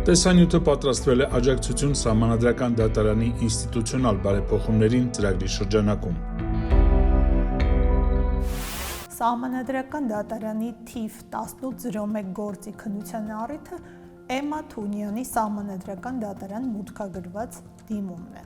Տեսանյութը պատրաստվել է աջակցություն Սահմանադրական դատարանի ինստիտուցիոնալ բարեփոխումներին ծրագրի շրջանակում։ Սահմանադրական դատարանի թիվ 1801 գործի քննության առիթը Էմմա Թունյանի Սահմանադրական դատարան մուտքագրված դիմումն է։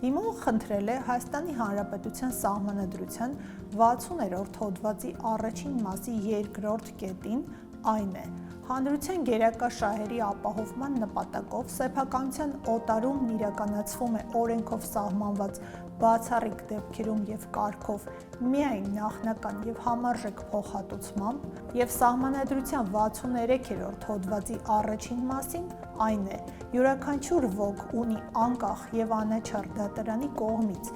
Դիմումը խնդրել է Հայաստանի Հանրապետության Սահմանադրության 60-րդ հոդվածի առաջին մասի 2-րդ կետին, այն է, հանրության գերակա շահերի ապահովման նպատակով սեփականության օտարումն իրականացվում է օրենքով սահմանված բացառիկ դեպքերում և կարգով միայն նախնական և համարժեք փոխհատուցմամբ և Սահմանադրության 63-րդ հոդվածի առաջին մասին, այն է, յուրաքանչյուր ոք ունի անկախ և անաչառ դատարանի կողմից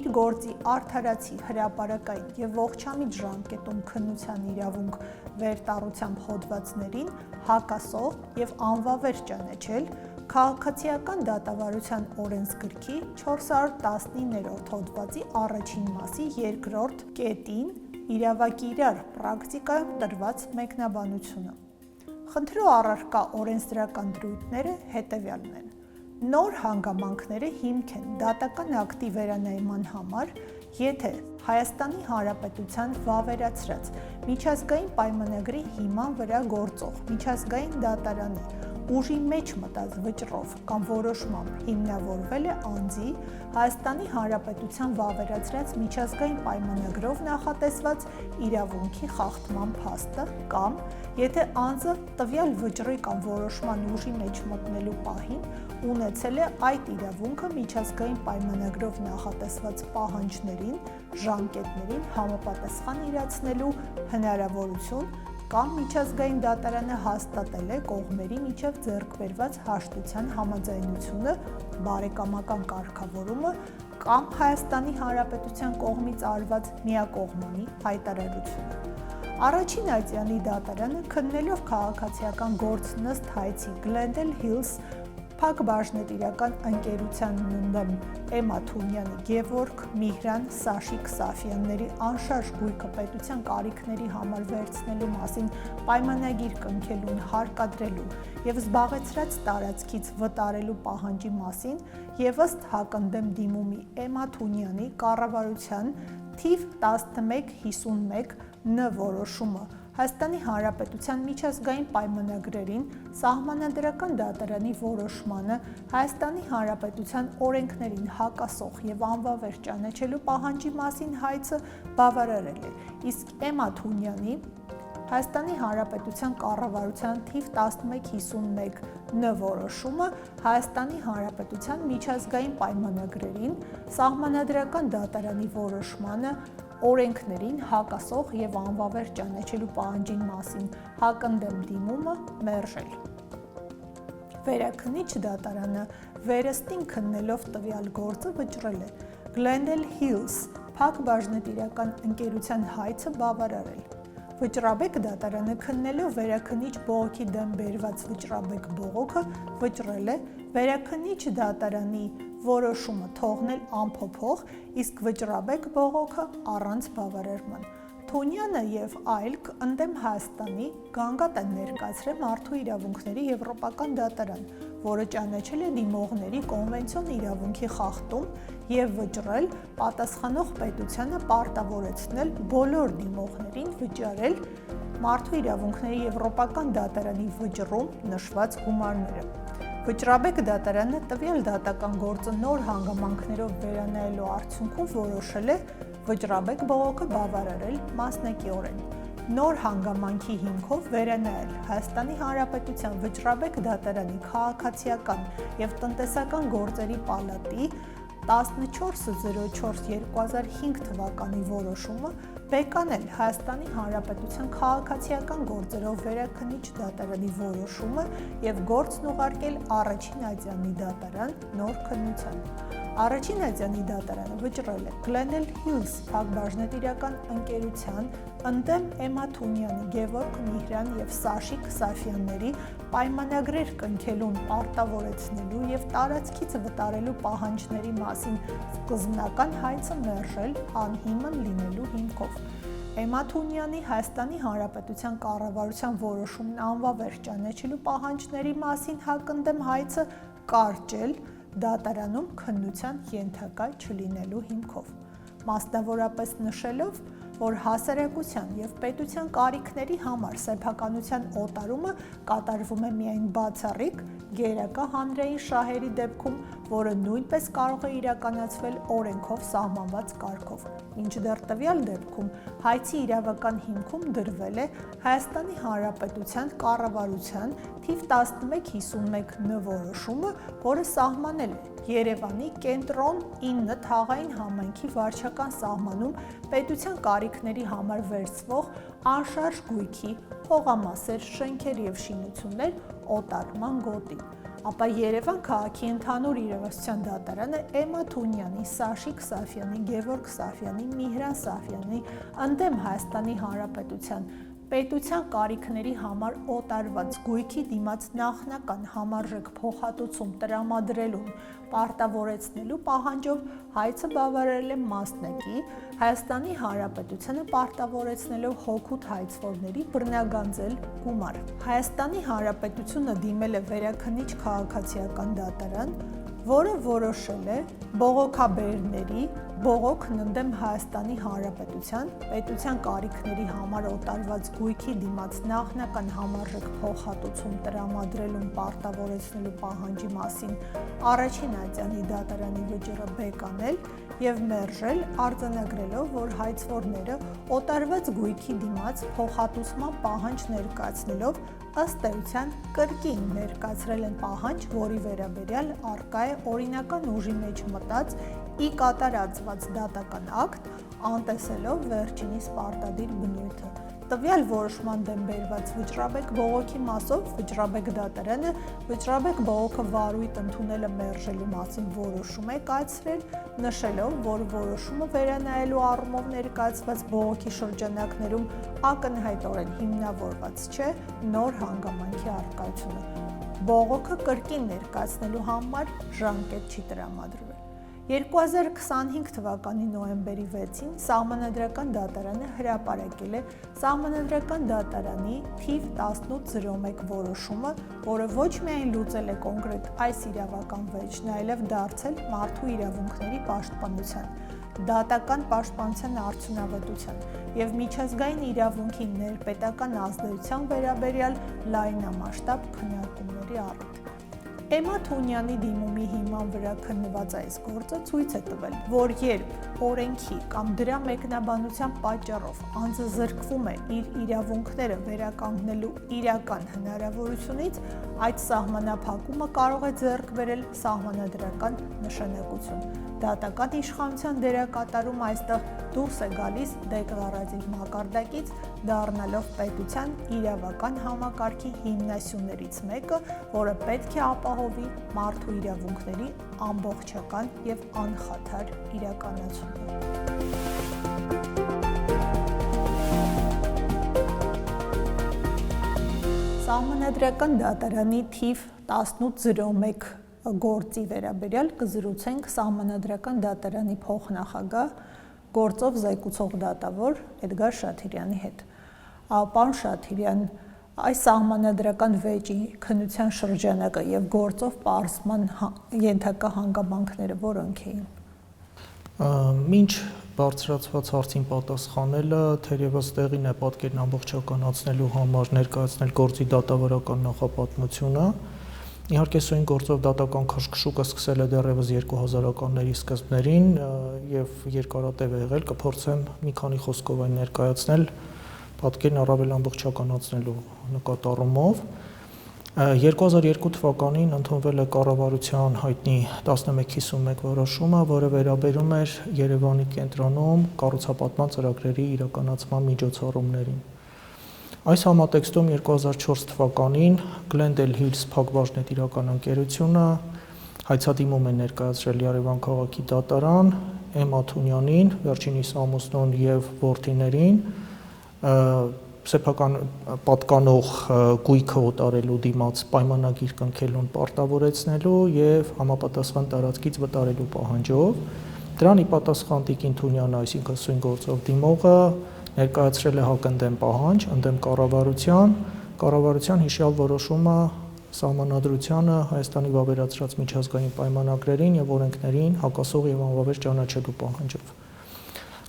իր գործի արդարացի, հրապարակային և ողջամիտ ժամկետում քննության իրավունք վերտառությամբ հոդվածներին հակասող և անվավեր ճանաչել Քաղաքացիական դատավարության օրենսգրքի 419-րդ հոդվածի առաջին մասի 2-րդ կետին իրավակիրառ պրակտիկայում տրված մեկնաբանությունը։ Խնդրու առարկա օրենսդրական դրույթները հետևյալն են։ Նոր հանգամանքները հիմք են դատական ակտի վերանայման համար, եթե Հայաստանի Հանրապետության վավերացրած միջազգային պայմանագրի հիման վրա գործող միջազգային դատարանի ուժի մեջ մտած վճռով կամ որոշմամբ հիմնավորվել է անձի Հայաստանի Հանրապետության վավերացրած միջազգային պայմանագրով նախատեսված իրավունքի խախտման փաստը կամ եթե անձը տվյալ վճռի կամ որոշման ուժի մեջ մտնելու պահին ունեցել է այդ իրավունքը միջազգային պայմանագրով նախատեսված պահանջներին, ժամկետներին համապատասխան իրացնելու հնարավորություն կամ միջազգային դատարանը հաստատել է կողմերի միջև ձեռք բերված հաշտության համաձայնությունը, բարեկամական կարգավորումը կամ Հայաստանի Հանրապետության կողմից արված միակողմանի հայտարարությունը։ Առաջին ատյանի դատարանը քննելով քաղաքացիական գործ ըստ հայցի Glendale Hills Փակ բաժնետիրական ընկերության ննդեմ Էմմա Թունյանի Գևորգ, Միհրան, Սաշիկ Սաֆյանների անշարժ գույքը պետության կարիքների համար վերցնելու մասին պայմանագիր կնքելուն հարկադրելու և զբաղեցրած տարածքից վտարելու պահանջի մասին և ըստ հակընդդեմ դիմումի Էմմա Թունյանի կառավարության թիվ 1151 Ն որոշումը Հայաստանի Հանրապետության միջազգային պայմանագրերին, Սահմանադրական դատարանի որոշմանը, Հայաստանի Հանրապետության օրենքներին հակասող և անվավեր ճանաչելու պահանջի մասին հայցը բավարարել է, իսկ Էմմա Թունյանի Հայաստանի Հանրապետության կառավարության թիվ 1151 Ն որոշումը Հայաստանի Հանրապետության միջազգային պայմանագրերին, Սահմանադրական դատարանի որոշմանը, օրենքներին հակասող և անվավեր ճանաչելու պահանջի մասին հակընդդեմ դիմումը մերժել։ Վերաքննիչ դատարանը վերստին քննելով տվյալ գործը վճռել է Glendale Hills Փակ բաժնետիրական ընկերության հայցը բավարարել։ Վճռաբեկ դատարանը քննելով վերաքննիչ բողոքի դեմ բերված վճռաբեկ բողոքը վճռել է վերաքննիչ դատարանի որոշումը թողնել անփոփոխ, իսկ վճռաբեկ բողոքը առանց բավարարման։ Թունյանը և այլք ընդդեմ Հայաստանի գանգատ են ներկայացրել Մարդու իրավունքների եվրոպական դատարան, որը ճանաչել է դիմողների կոնվենցիոն իրավունքի խախտում և վճռել պատասխանող պետությանը պարտավորեցնել բոլոր դիմողներին վճարել Մարդու իրավունքների եվրոպական դատարանի վճռում նշված գումարները։ Վճռաբեկ դատարանը տվյալ դատական գործը նոր հանգամանքներով վերանայելու արդյունքում որոշել է վճռաբեկ բողոքը բավարարել մասնակիորեն։ Նոր հանգամանքի հիմքով վերանայել Հայաստանի Հանրապետության վճռաբեկ դատարանի քաղաքացիական և տնտեսական գործերի պալատի 1404/2005 թվականի որոշումը բեկանել Հայաստանի Հանրապետության քաղաքացիական գործերով վերաքննիչ դատարանի որոշումը և գործն ուղարկել առաջին ատյանի դատարան նոր քննության։ Առաջին ատյանի դատարանը վճռել է Glendale Hills Փակ բաժնետիրական ընկերության ընդդեմ Էմմա Թունյանի, Գևորգ, Միհրան և Սաշիկ Սաֆյանների պայմանագրեր կնքելուն պարտավորեցնելու և տարածքից վտարելու պահանջների մասին սկզբնական հայցը մերժել անհիմն լինելու հիմքով։ Էմմա Թունյանի Հայաստանի Հանրապետության կառավարության որոշումն անվավեր ճանաչելու պահանջների մասին հակընդդեմ հայցը կարճել դատարանում քննության ենթակա չլինելու հիմքով, մասնավորապես նշելով, որ հասարակության և պետության կարիքների համար սեփականության օտարումը կատարվում է միայն բացառիկ գերակա հանրային շահերի դեպքում, որը նույնպես կարող է իրականացվել օրենքով սահմանված կարգով, մինչդեռ տվյալ դեպքում հայցի իրավական հիմքում դրվել է Հայաստանի Հանրապետության կառավարության թիվ 1151 որոշումը, որը սահմանել է Երևանի Կենտրոն 9 թաղային համայնքի վարչական սահմանում պետության կարիքների համար վերցվող անշարժ գույքի, հողամասեր, շենքեր և շինություններ օտարման գոտի, ապա Երևան քաղաքի ընդհանուր իրավասության դատարանը Էմմա Թունյանի, Սաշիկ Սաֆյանի, Գևորգ Սաֆյանի, Միհրան Սաֆյանի ընդդեմ Հայաստանի Հանրապետության պետության կարիքների համար օտարված գույքի դիմաց նախնական համարժեք փոխհատուցում տրամադրելուն պարտավորեցնելու պահանջով հայցը բավարարել է մասնակի, Հայաստանի Հանրապետությանը պարտավորեցնելով հօգուտ հայցվորների բռնագանձել գումար։ Հայաստանի Հանրապետությունը դիմել է վերաքննիչ քաղաքացիական դատարան, որը որոշել է բողոքաբերների բողոքն ընդդեմ Հայաստանի Հանրապետության պետության կարիքների համար օտարված գույքի դիմաց նախնական համարժեք փոխհատուցում տրամադրելուն պարտավորեցնելու պահանջի մասին առաջին ատյանի դատարանի վճիռը բեկանել և մերժել, արձանագրելով, որ հայցվորները օտարված գույքի դիմաց փոխհատուցման պահանջ ներկայացնելով ըստ էության կրկին ներկայացրել են պահանջ, որի վերաբերյալ առկա է օրինական ուժի մեջ մտած ի կատարածված դատական ակտ, անտեսելով վերջինիս պարտադիր բնույթը։ Տվյալ որոշման դեմ բերված վճռաբեկ բողոքի մասով վճռաբեկ դատարանը վճռաբեկ բողոքը վարույթ ընդունելը մերժելու մասին որոշում է կայացրել, նշելով, որ որոշումը վերանայելու առումով ներկայացված բողոքի շրջանակներում ակնհայտորեն հիմնավորված չէ նոր հանգամանքի առկայությունը։ Բողոքը կրկին ներկայացնելու համար ժամկետ չի տրամադրվել։ 2025 թվականի նոյեմբերի 6-ին Սահմանադրական դատարանը հրապարակել է Սահմանադրական դատարանի թիվ 1801 որոշումը, որը ոչ միայն լուծել է կոնկրետ այս իրավական վեճն, այլև դարձել մարդու իրավունքների պաշտպանության, դատական պաշտպանության արդյունավետության և միջազգային իրավունքի ներպետական ազդեցության վերաբերյալ լայնամասշտաբ քննարկումների առիթ։ Էմմա Թունյանի դիմումի հիման վրա քննված այս գործը ցույց է տվել, որ երբ օրենքի կամ դրա մեկնաբանության պատճառով անձը զրկվում է իր իրավունքները վերականգնելու իրական հնարավորությունից, այդ սահմանափակումը կարող է ձեռք բերել սահմանադրական նշանակություն։ Դատական իշխանության դերակատարումը այստեղ դուրս է գալիս դեկլարատիվ մակարդակից, դառնալով պետության իրավական համակարգի հիմնասյուներից մեկը, որը պետք է ապահովի մարդու իրավունքների ամբողջական և անխաթար իրականացումը։ Սահմանադրական դատարանի թիվ 1801 գործի վերաբերյալ կզրուցենք Սահմանադրական դատարանի փոխնախագահ գործով զեկուցող դատավոր Էդգար Շաթիրյանի հետ։ Պարոն Շաթիրյան, այս սահմանադրական վեճի քննության շրջանակը և գործով պարզման ենթակա հանգամանքները որոնք էին։ Մինչ բարձրացված հարցին պատասխանելը թերևս տեղին է պատկերն ամբողջականացնելու համար ներկայացնել գործի դատավարական նախապատմությունը։ Իհարկե սույն գործով դատական քշքշուկը սկսել է դեռևս 2000-ականների սկզբներին եւ երկարատև է եղել, կփորձեմ մի քանի խոսքով այն ներկայացնել պատկերն առավել ամբողջականացնելու նկատառումով։ 2002 թվականին ընդունվել է կառավարության հայտնի 1151 որոշումը, որը վերաբերում էր Երևանի կենտրոնում կառուցապատման ծրագրերի իրականացման միջոցառումներին։ Այս համատեքստում 2004 թվականին Glendale Hills փակbaşնետիրական ընկերությունը հայցադիմում է ներկայացրել Երևան քաղաքի դատարան Էմմա Թունյանին, վերջինիս ամուսնուն եւ որդիներին սեփական պատկանող գույքը օտարելու դիմաց պայմանագիր կնքելուն պարտավորեցնելու եւ համապատասխան տարածքից վտարելու պահանջով։ Դրան ի պատասխան Տիկին Թունյանը, այսինքն սույն գործով դիմողը, ներկայացրել է հակընդդեմ պահանջ ընդդեմ կառավարության հիշյալ որոշումը սահմանադրությանը Հայաստանի վավերացրած միջազգային պայմանագրերին եւ օրենքներին հակասող եւ անվավեր ճանաչելու պահանջով։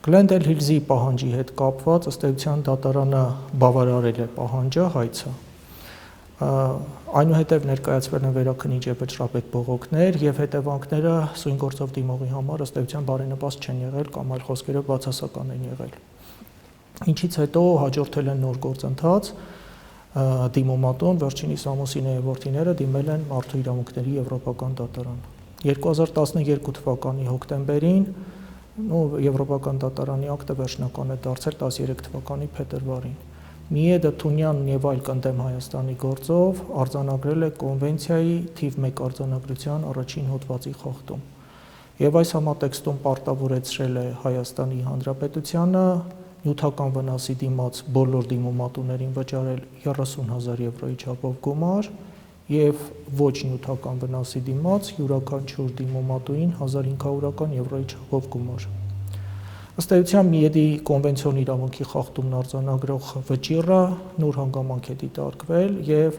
Glendale Hills-ի պահանջի հետ կապված ըստ էության դատարանը բավարարել է պահանջը, հայցը։ Այնուհետև ներկայացվել են վերաքննիչ եւ վճռաբեկ բողոքներ եւ հետևանքները սույն գործով դիմողի համար ըստ էության բարենպաստ չեն եղել կամ այլ խոսքերով բացասական են եղել։ Ինչից հետո հաջորդել են նոր գործընթաց դիմումատուն վերջինիս ամուսինը եւ որդիները դիմել են Մարդու իրավունքների Եվրոպական դատարան։ 2012 թվականի հոկտեմբերին Եվրոպական դատարանի ակտը վերջնական է դարձել 13 թվականի փետրվարին։ Միեդը Թունյանն եւ այլ կնդեմ Հայաստանի գործով արձանագրել է կոնվենցիայի թիվ 1 արձանագրության առաջին հոդվածի խախտում։ Եվ այս համատեքստում պարտավորեցրել է Հայաստանի Հանրապետությանը նյութական վնասի դիմաց բոլոր դիմումատուներին վճարել 30,000 եվրոյի չափով գումար եւ ոչ նյութական վնասի դիմաց յուրաքանչյուր դիմումատուին 1500 եվրոյի չափով գումար։ Ըստ էության Միեդի կոնվենցիոն իրավունքի խախտումն արձանագրող վճիռը նոր հանգամանք է դիտարկվել եւ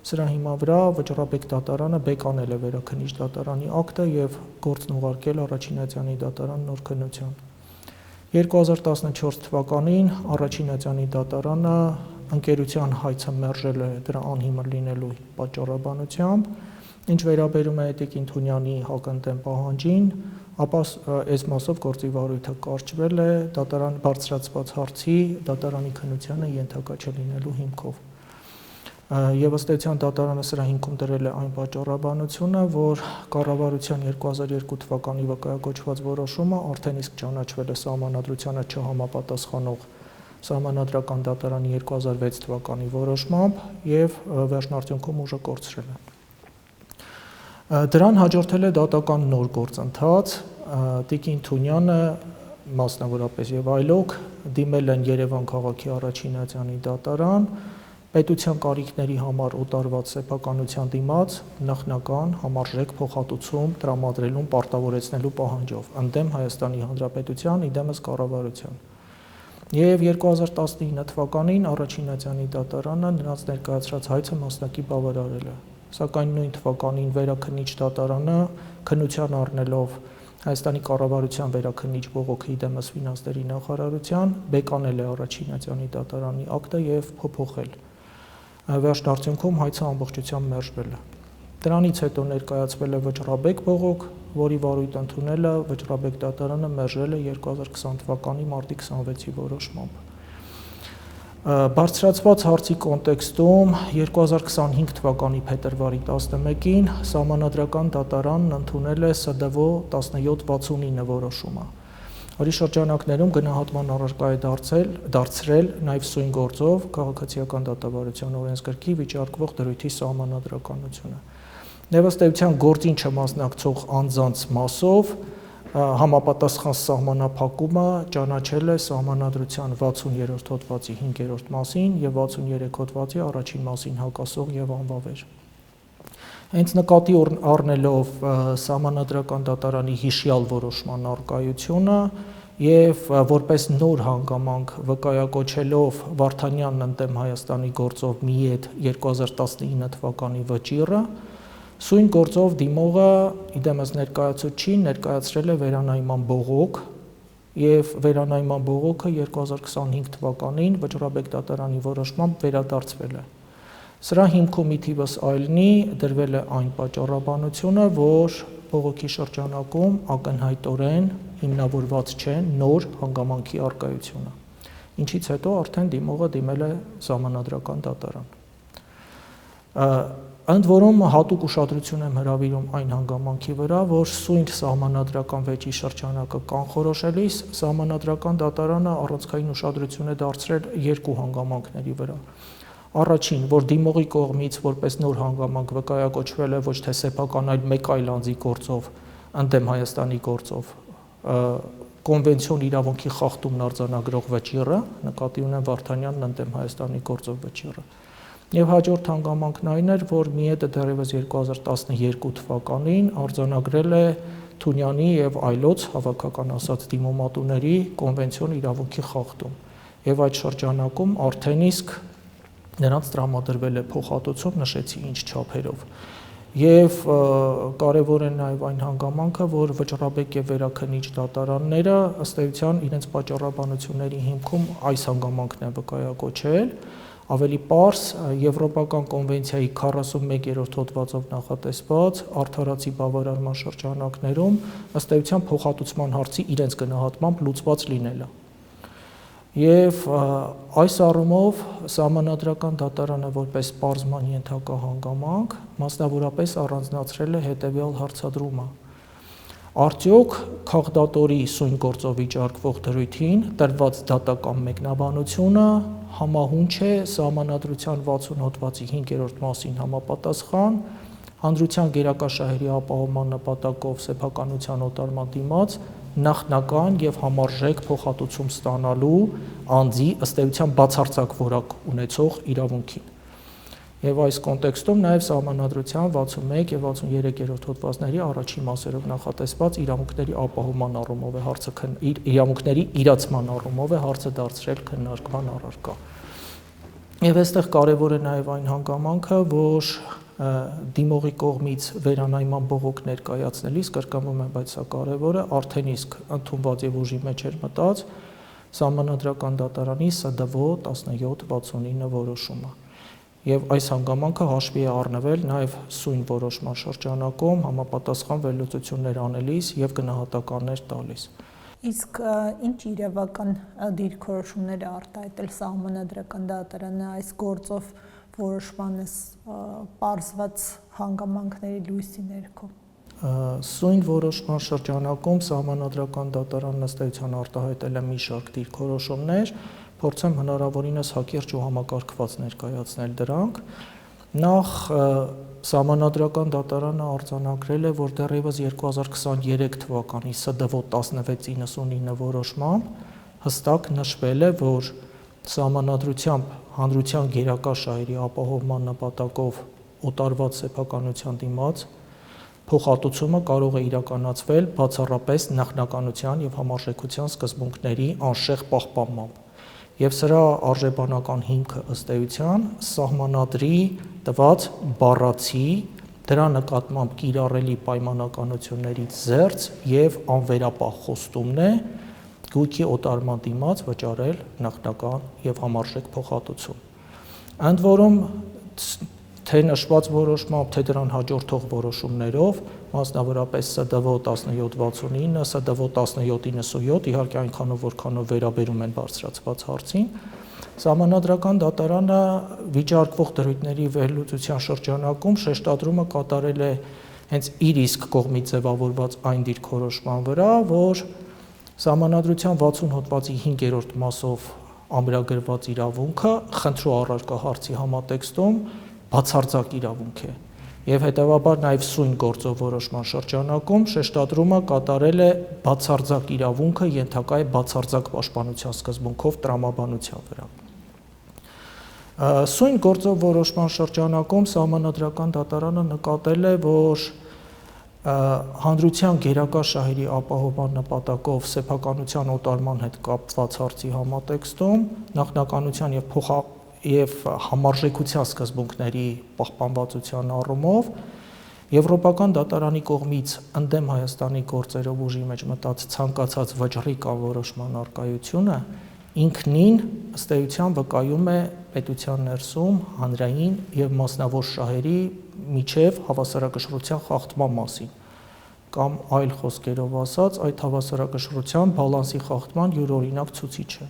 սրա հիման վրա վճռաբեկ դատարանը բեկանել է վերաքննիչ դատարանի ակտը եւ գործն ուղարկել Առաջինացյանի դատարան նոր քննության։ 2014 թվականին Առաջինացյանի դատարանը ընկերության հայցը մերժել է դրա անհիմն լինելու պատճառաբանությամբ, ինչ վերաբերում է Տիկին Թունյանի հակընդդեմ պահանջին, ապա այս մասով գործի վարույթը կարճվել է դատարան բարձրացված հարցի դատարանի քննությանը ենթակա չլինելու հիմքով։ Եվ ըստ էության դատարանը սրա հիմքում դրել է այն պատճառաբանությունը, որ կառավարության 2002 թվականի վկայակոչված որոշումը արդեն իսկ ճանաչվել է սահմանադրությանը չհամապատասխանող Սահմանադրական դատարանի 2006 թվականի որոշմամբ եւ վերջնարդյունքում ուժը կորցրել է։ Դրան հաջորդել է դատական նոր գործընթաց, Տիկին Թունյանը մասնավորապես եւ այլոք դիմել են Երևան քաղաքի Առաջինացյանի դատարան պետության կարիքների համար օտարված սեփականության դիմաց նախնական համարժեք փոխհատուցում տրամադրելուն պարտավորեցնելու պահանջով ընդդեմ Հայաստանի Հանրապետության իդեմս կառավարության։ Եվ 2019 թվականին Առաջինացյանի դատարանը նրանց ներկայացրած հայցը մասնակի բավարարել է։ Սակայն նույն թվականին վերաքննիչ դատարանը քննության առնելով Հայաստանի կառավարության վերաքննիչ բողոքի իդեմս ֆինանսների նախարարության բեկանել է Առաջինացյանի դատարանի ակտը եւ փոփոխել։ Վերջնարդյունքում հայցը ամբողջությամբ մերժվել է։ Դրանից հետո ներկայացվել է վճռաբեկ բողոք, որի վարույթ ընդունելը վճռաբեկ դատարանը մերժել է 2020 թվականի մարտի 26-ի որոշմամբ։ Բարձրացված հարցի կոնտեքստում 2025 թվականի փետրվարի 11-ին Սահմանադրական դատարանն ընդունել է ՍԴՎ 1769 որոշումը, որի շրջանակներում գնահատման առարկա է դարձրել նաև սույն գործով քաղաքացիական դատավարության օրենսգրքի վիճարկվող դրույթի սահմանադրականությունը։ Եվ ըստ էության գործին չմասնակցող անձանց մասով համապատասխան սահմանափակումը ճանաչել է Սահմանադրության 60-րդ հոդվածի 5-րդ մասին եւ 63 հոդվածի առաջին մասին հակասող եւ անվավեր։ Հենց նկատի առնելով Սահմանադրական դատարանի հիշյալ որոշման առկայությունը եւ որպես նոր հանգամանք վկայակոչելով Վարդանյանն ընդդեմ Հայաստանի գործով Միեդ 2019 թվականի վճիռը, սույն գործով դիմողը իդեմս ներկայացուցիչին ներկայացրել է վերանայման բողոք եւ վերանայման բողոքը 2025 թվականին վճռաբեկ դատարանի որոշմամբ վերադարձվել է։ Սրա հիմքում ի թիվս այլնի դրվել է այն պատճառաբանությունը, որ բողոքի շրջանակում ակնհայտորեն հիմնավորված չէ նոր հանգամանքի առկայությունը, ինչից հետո արդեն դիմողը դիմել է Սահմանադրական դատարան։ Ընդ որում հատուկ ուշադրություն եմ հրավիրում այն հանգամանքի վրա, որ սույն սահմանադրական վեճի շրջանակը կանխորոշելիս Սահմանադրական դատարանը առանցքային ուշադրություն է դարձրել երկու հանգամանքների վրա։ Առաջին, որ դիմողի կողմից որպես նոր հանգամանք վկայակոչվել է ոչ թե սեփական, այլ մեկ այլ անձի գործով ընդդեմ Հայաստանի գործով կոնվենցիոն իրավունքի խախտումն արձանագրող վճիռը, նկատի ունեմ Վարդանյանն ընդդեմ Հայաստանի գործով վճիռը։ Եվ հաջորդ հանգամանքն այն էր, որ Միեդը դեռևս 2012 թվականին արձանագրել է Թունյանի եւ այլոց հավաքական ասած դիմումատուների կոնվենցիոն իրավունքի խախտում։ եւ այդ շրջանակում արդեն իսկ նրանց տրամադրվել է փոխհատուցում, նշեցի ինչ չափերով։ Եվ կարևոր է նաև այն հանգամանքը, որ վճռաբեկ եւ վերաքննիչ դատարանները ըստ էության իրենց պատճառաբանությունների հիմքում այս հանգամանքն է վկայակոչել, ավելի պարզ Եվրոպական կոնվենցիայի 41-րդ հոդվածով նախատեսված արդարացի բավարարման շրջանակներում ըստ էության փոխհատուցման հարցի իրենց գնահատմամբ լուծված լինելը։ Եվ այս առումով Սահմանադրական դատարանը որպես պարզման ենթակա հանգամանք մասնավորապես առանձնացրել է հետևյալ հարցադրումը. Արդյոք քաղդատորի սույն գործով վիճարկվող դրույթին տրված դատական մեկնաբանությունը համահունչ է Սահմանադրության 60 հոդվածի 5-րդ մասին համապատասխան հանրության գերակա շահերի ապահովման նպատակով սեփականության օտարման դիմաց նախնական եւ համարժեք փոխհատուցում ստանալու անձի ըստ էության բացարձակ որակ ունեցող իրավունքին։ Եվ այս կոնտեքստում նաև Սահմանադրության 61 եւ 63-րդ հոդվածների առաջին մասերով նախատեսված իրավունքների ապահովման առումով է հարցը իրավունքների իրացման առումով է հարցը դարձրել քննարկման առարկա։ Եվ այստեղ կարևոր է նաև այն հանգամանքը, որ դիմողի կողմից վերանայման բողոք ներկայացնելիս կրկնվում է, բայց սա կարևոր է, արդեն իսկ ընդունված եւ ուժի մեջ էր մտած Սահմանադրական դատարանի ՍԴՎ 1769 որոշումը։ Եվ այս հանգամանքը հաշվի է առնվել նաև սույն որոշման շրջանակում համապատասխան վերլուծություններ անելիս եւ գնահատականներ տալիս։ Իսկ ինչ իրավական դիրքորոշումներ է արտահայտել Սահմանադրական դատարանը այս գործով որոշմանս պարզված հանգամանքների լույսի ներքո։ Սույն որոշման շրջանակում Սահմանադրական դատարանն ըստ էության արտահայտել է մի շարք դիրքորոշումներ, փորձեմ հնարավորինս հակիրճ ու համակարգված ներկայացնել դրանք։ Նախ Սահմանադրական դատարանը արձանագրել է, որ դեռևս 2023 թվականի ՍԴՎ 1699 որոշմամբ հստակ նշվել է, որ Սահմանադրությամբ հանրության գերակա շահերի ապահովման նպատակով օտարված սեփականության դիմաց փոխհատուցումը կարող է իրականացվել բացառապես նախնականության եւ համարժեքության սկզբունքների անշեղ պահպանմամբ։ Եվ սրա արժեբանական հիմքը ըստ էության սահմանադրի տված բառացի դրա նկատմամբ կիրառելի պայմանականություններից զերծ եւ անվերապահ խոստումն է գույքի օտարման դիմաց վճարել նախնական եւ համարժեք փոխհատուցում։ Ընդ որում թե նշված որոշմամբ, թե դրան հաջորդող որոշումներով, մասնավորապես ՍԴՎ 1769, ՍԴՎ 1797, իհարկե այնքանով որքանով վերաբերում են բարձրացված հարցին, Սահմանադրական դատարանը վիճարկվող դրույթների վերլուծության շրջանակում շեշտադրումը կատարել է հենց իր իսկ կողմից ձևավորված այն դիրքորոշման վրա, որ Սահմանադրության 60 հոդվածի 5-րդ մասով ամրագրված իրավունքը խնդրու առարկա հարցի համատեքստում բացարձակ իրավունք է եւ հետեւաբար նաեւ սույն գործով որոշման շրջանակում շեշտադրումը կատարել է բացարձակ իրավունքը ենթակա է բացարձակ պաշտպանության սկզբունքով տրամաբանության վրա։ Սույն գործով որոշման շրջանակում Սահմանադրական դատարանը նկատել է, որ հանրության գերակա շահերի ապահովման նպատակով սեփականության օտարման հետ կապված հարցի համատեքստում նախնականության եւ համարժեքության սկզբունքների պահպանվածության առումով Եվրոպական դատարանի կողմից ընդդեմ Հայաստանի գործերով ուժի մեջ մտած ցանկացած վճռի կամ որոշման առկայությունը ինքնին ըստ էության վկայում է պետության ներսում հանրային եւ մասնավոր շահերի միջև հավասարակշռության խախտման մասին կամ այլ խոսքերով ասած այդ հավասարակշռության բալանսի խախտման յուրօրինակ ցուցիչ է։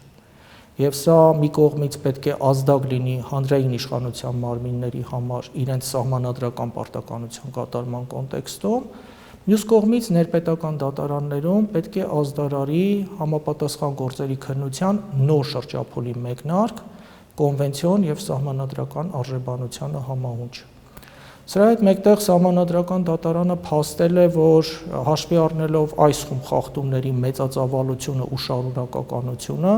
Եվ սա մի կողմից պետք է ազդակ լինի հանրային իշխանության մարմինների համար իրենց սահմանադրական պարտականության կատարման կոնտեքստում, մյուս կողմից ներպետական դատարաններում պետք է ազդարարի համապատասխան գործերի քննության նոր շրջափուլի մեկնարկ, կոնվենցիոն եւ սահմանադրական արժեբանությանը համահունչ։ Սրա հետ մեկտեղ Սահմանադրական դատարանը փաստել է, որ հաշվի առնելով այս խումբ խախտումների մեծածավալությունը ու շարունակականությունը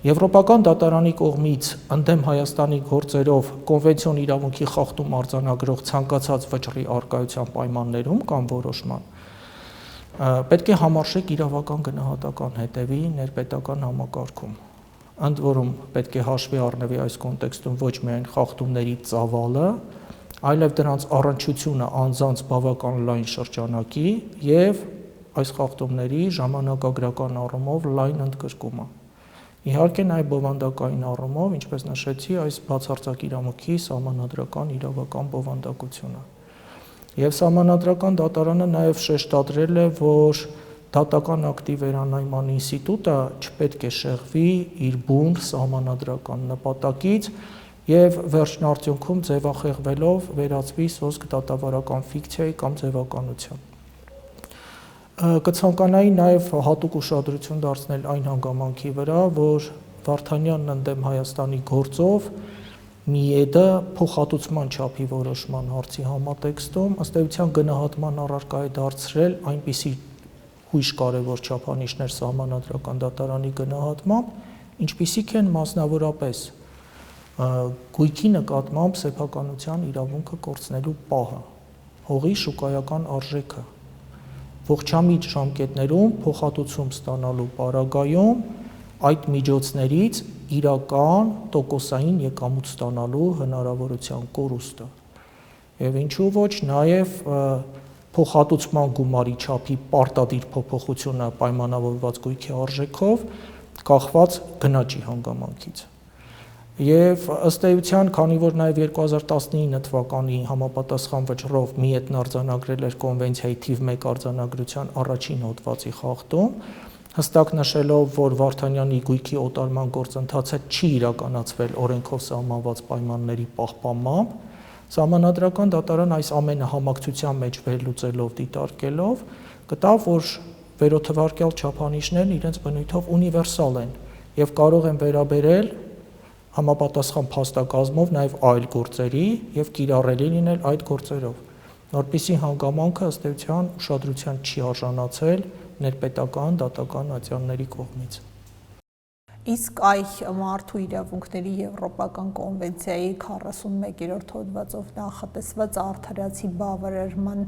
Եվրոպական դատարանի կողմից ընդդեմ Հայաստանի գործերով կոնվենցիոն իրավունքի խախտում արձանագրող ցանկացած վճռի առկայության պայմաններում կամ որոշման պետք է համարժեք իրավական գնահատական հետևի ներպետական համակարգում։ ընդ որում պետք է հաշվի առնվի այս կոնտեքստում ոչ միայն խախտումների ծավալը, այլև դրանց առնչությունը անձանց բավական լայն շրջանակի եւ այս խախտումների ժամանակագրական առումով լայն ընդգրկումը։ Իհարկե նաև բովանդակային առումով, ինչպես նշեցի, այս բացարձակ իրավունքի սահմանադրական իրավական բովանդակությունը։ Եվ սահմանադրական դատարանը նաև շեշտադրել է, որ դատական ակտի վերանայման ինստիտուտը չպետք է շեղվի իր բուն սահմանադրական նպատակից եւ վերջին արդյունքում ձևախեղվելով վերածվի սոսկ դատավարական ֆիկցիայի կամ ձևականության։ Կցանկանայի նաև հատուկ ուշադրություն դարձնել այն հանգամանքի վրա, որ Վարդանյանն ընդդեմ Հայաստանի գործով ՄԻԵԴ-ը փոխհատուցման չափի որոշման հարցի համատեքստում ըստ էության գնահատման առարկա է դարձրել այնպիսի հույժ կարևոր չափանիշներ սահմանադրական դատարանի գնահատմամբ, ինչպիսիք են մասնավորապես գույքի նկատմամբ սեփականության իրավունքը կորցնելու պահը, հողի շուկայական արժեքը, ողջամիտ ժամկետներում փոխհատուցում ստանալու պարագայում այդ միջոցներից իրական տոկոսային եկամուտ ստանալու հնարավորության կորուստը եւ ինչու ոչ նաեւ փոխհատուցման գումարի չափի պարտադիր փոփոխությունը պայմանավորված գույքի արժեքով կախված գնաճի հանգամանքից։ Եվ ըստ էության, քանի որ նաև 2019 թվականի համապատասխան վճռով ՄԻԵԴ-ն արձանագրել էր կոնվենցիայի թիվ 1 արձանագրության առաջին հոդվածի խախտում, հստակ նշելով, որ Վարդանյանի գույքի օտարման գործընթացը չի իրականացվել օրենքով սահմանված պայմանների պահպանմամբ, Սահմանադրական դատարան այս ամենը համակցության մեջ վերլուծելով դիտարկելով գտավ, որ վերոթվարկյալ չափանիշներն իրենց բնույթով ունիվերսալ են եւ կարող են վերաբերել համապատասխան փաստակազմով նաև այլ գործերի եւ կիրառելի լինել այդ գործերով, որպիսի հանգամանքը ըստ էության ուշադրության չի արժանացել ներպետական դատական ատյանների կողմից։ Իսկ մարդու իրավունքների Եվրոպական կոնվենցիայի 41-րդ հոդվածով նախատեսված արդարացի բավարարման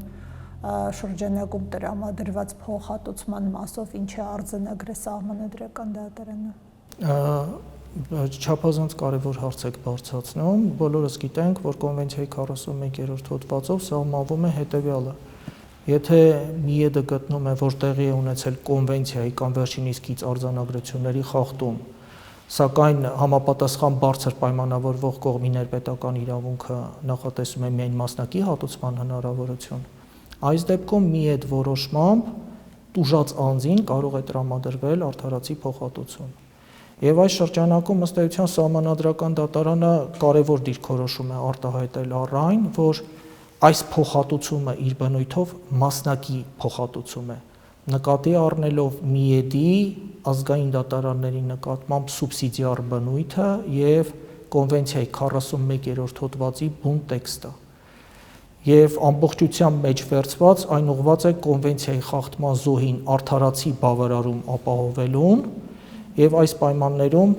շրջանակում տրամադրված փոխհատուցման մասով ինչ է արձանագրել Սահմանադրական դատարանը։ Չափազանց կարևոր հարց եք բարձրացնում, բոլորս գիտենք, որ կոնվենցիայի 41-րդ հոդվածով սահմանվում է հետևյալը. Եթե ՄԻԵԴ-ը գտնում է, որ տեղի է ունեցել կոնվենցիայի կամ վերջին իսկից արձանագրությունների խախտում, սակայն համապատասխան բարձր պայմանավորվող կողմի ներպետական իրավունքը նախատեսում է միայն մասնակի հատուցման հնարավորություն, այս դեպքում ՄԻԵԴ որոշմամբ տուժած անձին կարող է տրամադրվել արդարացի փոխհատուցում։ Եվ այս շրջանակում ըստ էության Սահմանադրական դատարանը կարևոր դիրքորոշում է արտահայտել առ այն, որ այս փոխհատուցումը իր բնույթով մասնակի փոխհատուցում է, նկատի առնելով ՄԻԵԴ-ի ազգային դատարանների նկատմամբ սուբսիդիար բնույթը եւ կոնվենցիայի 41-րդ հոդվածի բուն տեքստը։ Եվ ամբողջությամբ մեջ վերցված այն ուղղված է կոնվենցիայի խախտման զոհին արդարացի բավարարում ապահովելուն եւ այս պայմաններում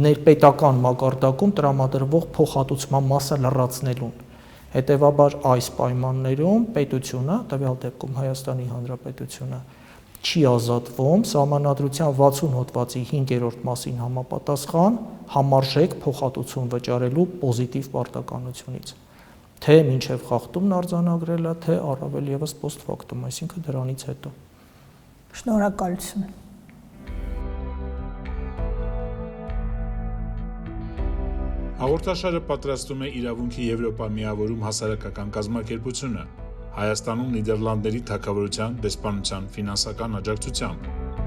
ներպետական մակարդակում տրամադրվող փոխհատուցման մասը լրացնելուն։ Հետևաբար այս պայմաններում պետությունը, տվյալ դեպքում Հայաստանի Հանրապետությունը, չի ազատվում Սահմանադրության 60 հոդվածի 5-րդ մասին համապատասխան համարժեք փոխհատուցում վճարելու պոզիտիվ պարտականությունից, թե մինչև խախտումն արձանագրելը, թե առավել եւս post factum, այսինքն դրանից հետո։ Շնորհակալություն։ Հաղորդաշարը պատրաստում է Իրավունքի Եվրոպա միավորում հասարակական կազմակերպությունը, Հայաստանում Նիդերլանդների թագավորության դեսպանության ֆինանսական աջակցությամբ։